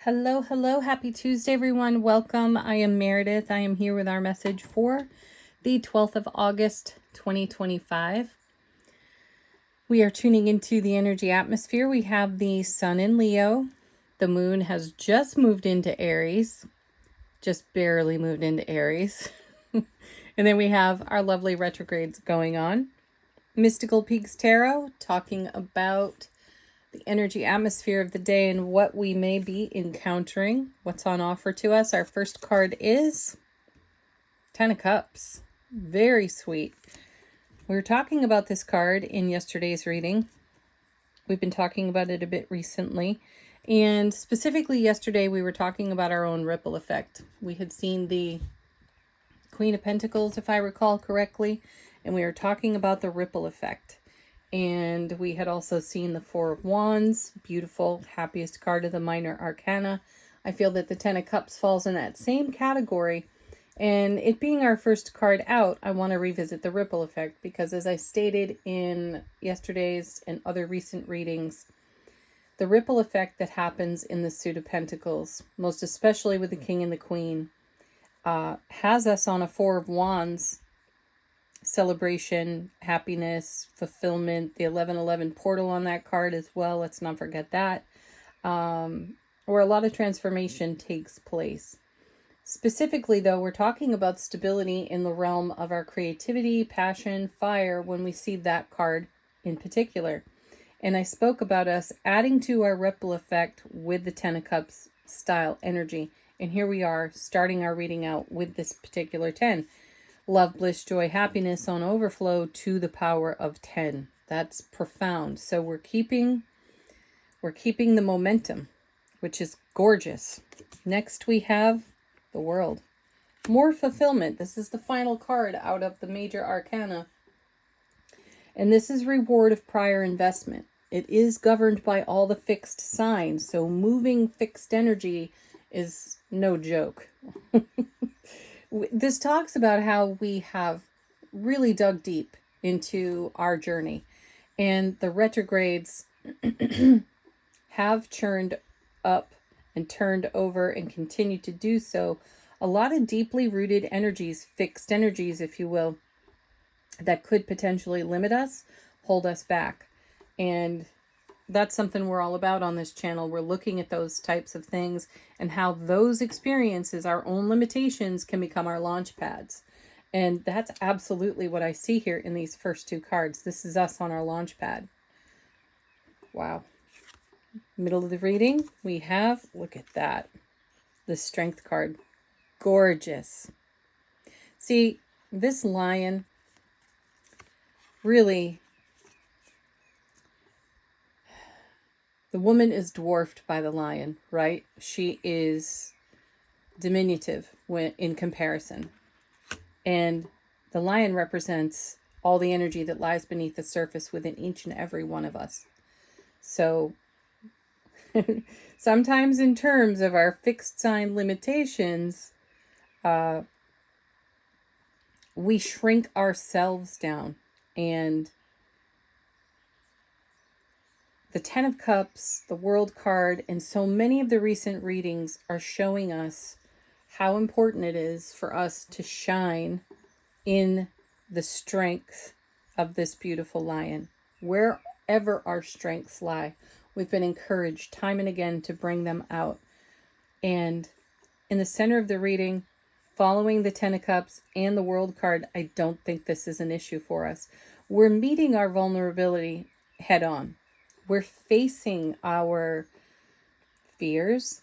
Hello, hello. Happy Tuesday, everyone. Welcome. I am Meredith. I am here with our message for the 12th of August, 2025. We are tuning into the energy atmosphere. We have the sun in Leo. The moon has just moved into Aries, just barely moved into Aries. And then we have our lovely retrogrades going on. Mystical Peaks Tarot talking about the energy atmosphere of the day and what we may be encountering, what's on offer to us. Our first card is Ten of Cups. Very sweet. We were talking about this card in yesterday's reading. We've been talking about it a bit recently. And specifically yesterday, we were talking about our own ripple effect. We had seen the Queen of Pentacles, if I recall correctly, and we were talking about the ripple effect. And we had also seen the Four of Wands, beautiful, happiest card of the minor arcana. I feel that the Ten of Cups falls in that same category. And it being our first card out, I want to revisit the ripple effect because, as I stated in yesterday's and other recent readings, the ripple effect that happens in the Suit of Pentacles, most especially with the King and the Queen, has us on a Four of Wands celebration, happiness, fulfillment, the 1111 portal on that card as well. Let's not forget that. Where a lot of transformation takes place. Specifically, though, we're talking about stability in the realm of our creativity, passion, fire, when we see that card in particular. And I spoke about us adding to our ripple effect with the Ten of Cups style energy. And here we are starting our reading out with this particular 10. Love, bliss, joy, happiness on overflow to the power of 10. That's profound. So we're keeping the momentum, which is gorgeous. Next we have the World. More fulfillment. This is the final card out of the major arcana. And this is reward of prior investment. It is governed by all the fixed signs. So moving fixed energy is no joke. This talks about how we have really dug deep into our journey, and the retrogrades have churned up and turned over and continue to do so. A lot of deeply rooted energies, fixed energies, if you will, that could potentially limit us, hold us back. And that's something we're all about on this channel. We're looking at those types of things and how those experiences, our own limitations, can become our launch pads. And that's absolutely what I see here in these first two cards. This is us on our launch pad. Wow. Middle of the reading, we have, look at that, the Strength card. Gorgeous. See, this lion really, the woman is dwarfed by the lion, right? She is diminutive when in comparison. And the lion represents all the energy that lies beneath the surface within each and every one of us. So sometimes in terms of our fixed sign limitations, we shrink ourselves down. And the Ten of Cups, the World card, and so many of the recent readings are showing us how important it is for us to shine in the strength of this beautiful lion. Wherever our strengths lie, we've been encouraged time and again to bring them out. And in the center of the reading, following the Ten of Cups and the World card, I don't think this is an issue for us. We're meeting our vulnerability head on. We're facing our fears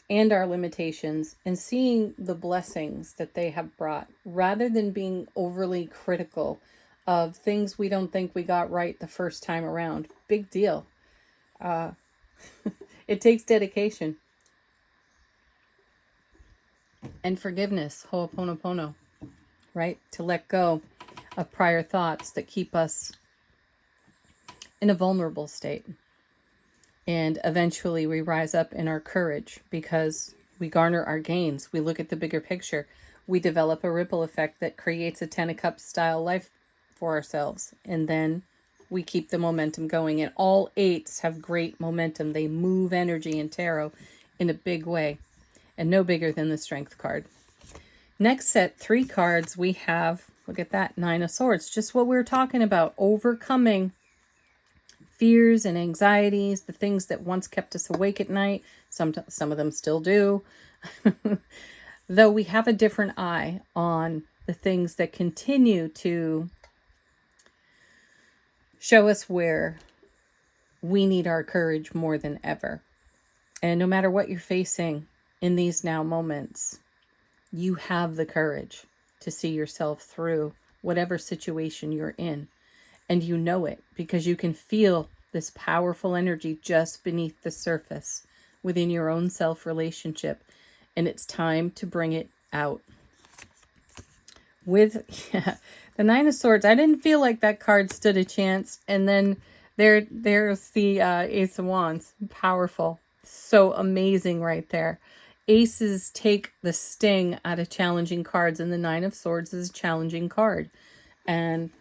and our limitations and seeing the blessings that they have brought, rather than being overly critical of things we don't think we got right the first time around. Big deal. It takes dedication and forgiveness, ho'oponopono, right? To let go of prior thoughts that keep us in a vulnerable state. And eventually we rise up in our courage because we garner our gains. We look at the bigger picture. We develop a ripple effect that creates a Ten of Cups style life for ourselves. And then we keep the momentum going. And all eights have great momentum. They move energy in tarot in a big way, and no bigger than the Strength card. Next set, 3 cards, we have, look at that, 9 of Swords. Just what we were talking about, overcoming fears and anxieties, the things that once kept us awake at night. Some of them still do. Though we have a different eye on the things that continue to show us where we need our courage more than ever. And no matter what you're facing in these now moments, you have the courage to see yourself through whatever situation you're in. And you know it because you can feel this powerful energy just beneath the surface within your own self relationship. And it's time to bring it out. With the 9 of Swords, I didn't feel like that card stood a chance. And then there's the Ace of Wands. Powerful. So amazing right there. Aces take the sting out of challenging cards, and the 9 of Swords is a challenging card. And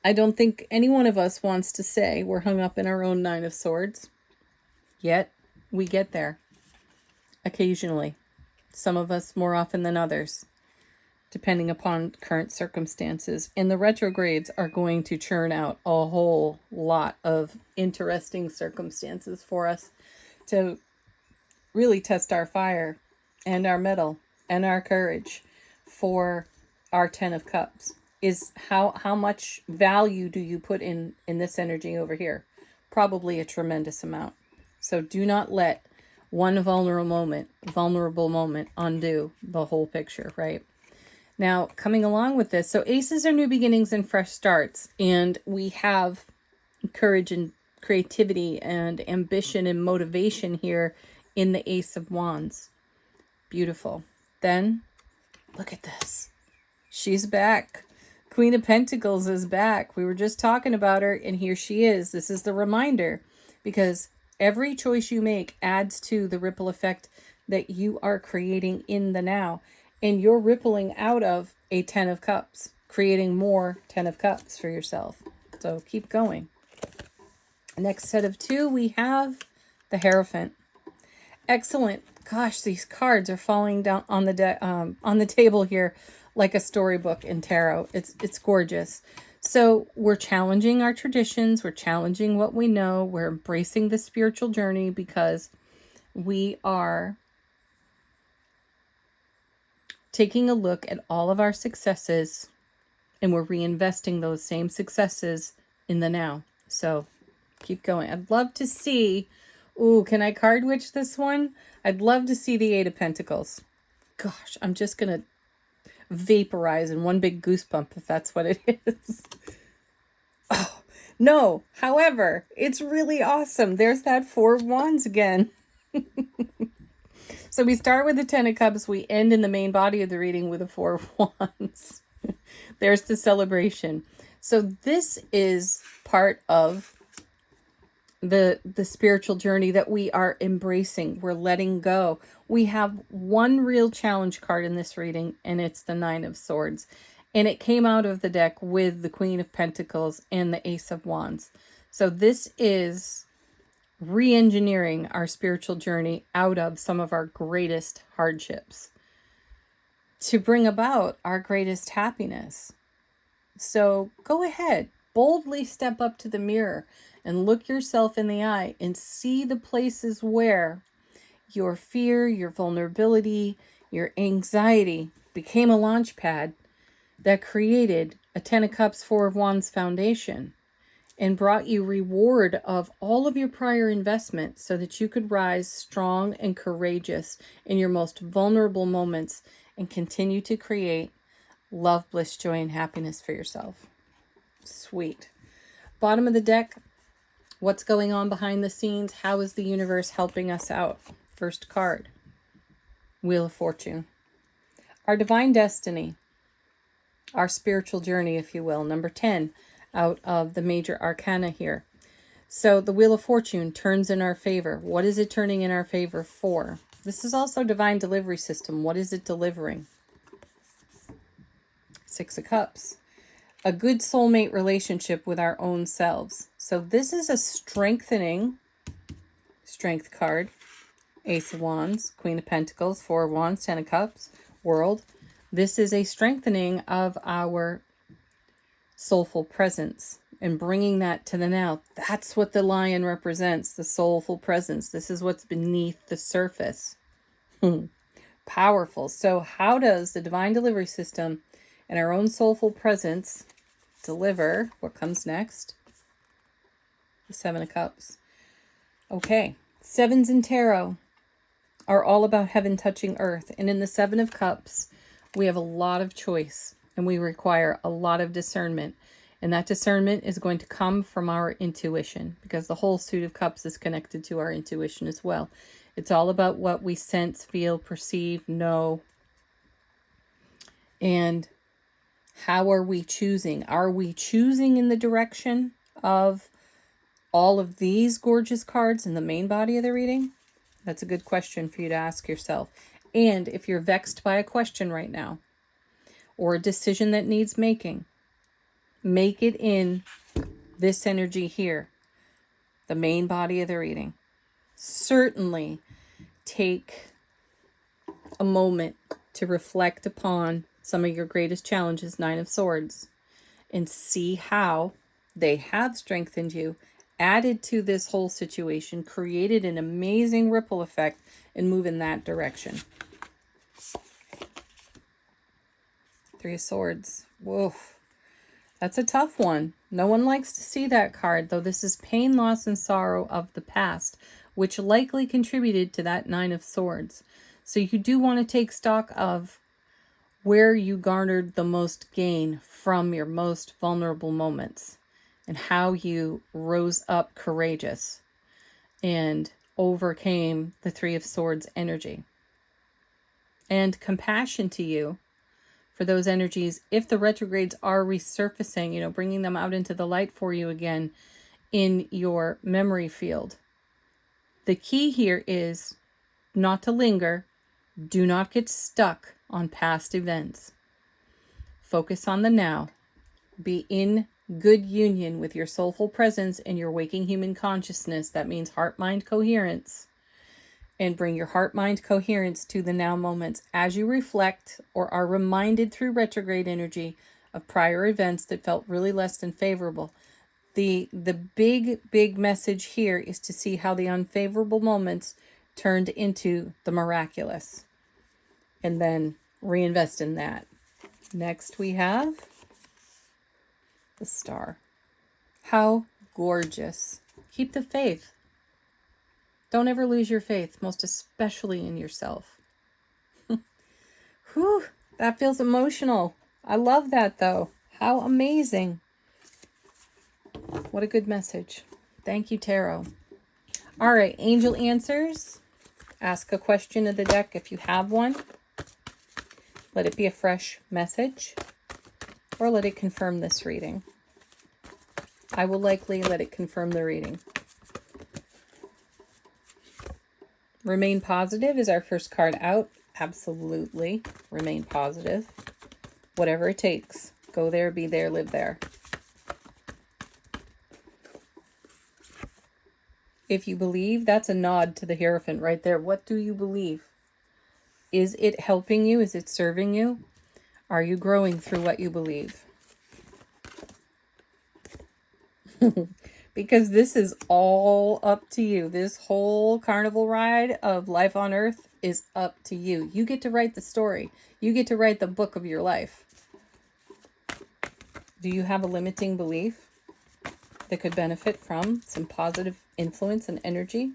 I don't think any one of us wants to say we're hung up in our own 9 of Swords. Yet, we get there. Occasionally. Some of us more often than others, depending upon current circumstances. And the retrogrades are going to churn out a whole lot of interesting circumstances for us to really test our fire and our mettle and our courage for our 10 of Cups. Is how much value do you put in this energy over here? Probably a tremendous amount. So do not let one vulnerable moment undo the whole picture, right? Now, coming along with this, so aces are new beginnings and fresh starts, and we have courage and creativity and ambition and motivation here in the Ace of Wands. Beautiful. Then, look at this. She's back. Queen of Pentacles is back. We were just talking about her, and here she is. This is the reminder, because every choice you make adds to the ripple effect that you are creating in the now. And you're rippling out of a 10 of Cups, creating more 10 of Cups for yourself. So keep going. Next set of 2, we have the Hierophant. Excellent. Gosh, these cards are falling down on the table here like a storybook in tarot. It's gorgeous. So we're challenging our traditions. We're challenging what we know. We're embracing the spiritual journey because we are taking a look at all of our successes, and we're reinvesting those same successes in the now. So keep going. I'd love to see, can I card witch this one? I'd love to see the 8 of Pentacles. Gosh, I'm just going to vaporize in one big goosebump if that's what it is. Oh, no. However, it's really awesome. There's that 4 of Wands again. So we start with the 10 of Cups. We end in the main body of the reading with a 4 of Wands. There's the celebration. So this is part of the spiritual journey that we are embracing. We're letting go. We have one real challenge card in this reading, and it's the 9 of Swords. And it came out of the deck with the Queen of Pentacles and the Ace of Wands. So this is re-engineering our spiritual journey out of some of our greatest hardships to bring about our greatest happiness. So go ahead, boldly step up to the mirror and look yourself in the eye and see the places where your fear, your vulnerability, your anxiety became a launch pad that created a 10 of Cups, 4 of Wands foundation and brought you reward of all of your prior investments so that you could rise strong and courageous in your most vulnerable moments and continue to create love, bliss, joy, and happiness for yourself. Sweet. Bottom of the deck, what's going on behind the scenes? How is the universe helping us out? First card, Wheel of Fortune. Our divine destiny, our spiritual journey, if you will. Number 10 out of the major arcana here. So the Wheel of Fortune turns in our favor. What is it turning in our favor for? This is also divine delivery system. What is it delivering? 6 of Cups. A good soulmate relationship with our own selves. So this is a strengthening strength card. Ace of Wands, Queen of Pentacles, Four of Wands, Ten of Cups, World. This is a strengthening of our soulful presence and bringing that to the now. That's what the lion represents, the soulful presence. This is what's beneath the surface. Powerful. So how does the divine delivery system and our own soulful presence deliver what comes next? The Seven of Cups. Okay. Sevens in tarot are all about heaven touching earth. And in the Seven of Cups, we have a lot of choice and we require a lot of discernment. And that discernment is going to come from our intuition, because the whole suit of cups is connected to our intuition as well. It's all about what we sense, feel, perceive, know. And how are we choosing? Are we choosing in the direction of all of these gorgeous cards in the main body of the reading? That's a good question for you to ask yourself. And if you're vexed by a question right now, or a decision that needs making, make it in this energy here, the main body of the reading. Certainly take a moment to reflect upon some of your greatest challenges, Nine of Swords, and see how they have strengthened you, added to this whole situation, created an amazing ripple effect, and move in that direction. Three of Swords. Whoa. That's a tough one. No one likes to see that card, though this is pain, loss, and sorrow of the past, which likely contributed to that Nine of Swords. So you do want to take stock of where you garnered the most gain from your most vulnerable moments and how you rose up courageous and overcame the Three of Swords energy. And compassion to you for those energies, if the retrogrades are resurfacing, bringing them out into the light for you again in your memory field. The key here is not to linger. Do not get stuck on past events. Focus on the now. Be in good union with your soulful presence and your waking human consciousness. That means heart-mind coherence. And bring your heart-mind coherence to the now moments as you reflect or are reminded through retrograde energy of prior events that felt really less than favorable. The big message here is to see how the unfavorable moments turned into the miraculous, and then reinvest in that. Next we have the Star. How gorgeous. Keep the faith. Don't ever lose your faith, most especially in yourself. Whew, that feels emotional. I love that, though. How amazing. What a good message. Thank you, Tarot. All right, angel answers. Ask a question of the deck if you have one. Let it be a fresh message, or let it confirm this reading. I will likely let it confirm the reading. Remain positive is our first card out. Absolutely. Remain positive. Whatever it takes. Go there, be there, live there. If you believe, that's a nod to the Hierophant right there. What do you believe? Is it helping you? Is it serving you? Are you growing through what you believe? Because this is all up to you. This whole carnival ride of life on earth is up to you. You get to write the story. You get to write the book of your life. Do you have a limiting belief that could benefit from some positive influence and energy?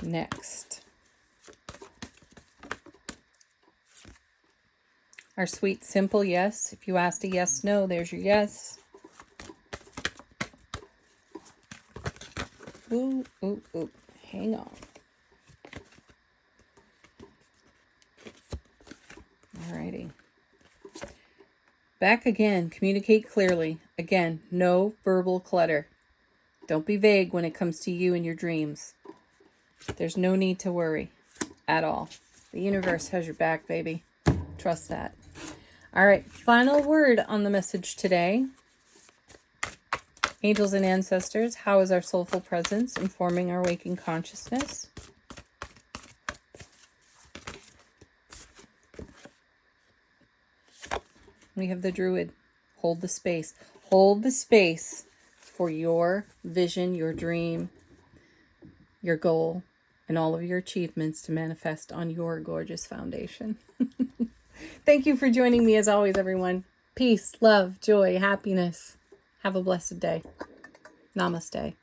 Next. Our sweet, simple yes. If you asked a yes, no, there's your yes. Ooh, ooh, ooh. Hang on. Alrighty. Back again. Communicate clearly. Again, no verbal clutter. Don't be vague when it comes to you and your dreams. There's no need to worry at all. The universe has your back, baby. Trust that. All right. Final word on the message today. Angels and ancestors, how is our soulful presence informing our waking consciousness? We have the Druid. Hold the space. Hold the space for your vision, your dream, your goal, and all of your achievements to manifest on your gorgeous foundation. Thank you for joining me as always, everyone. Peace, love, joy, happiness. Have a blessed day. Namaste.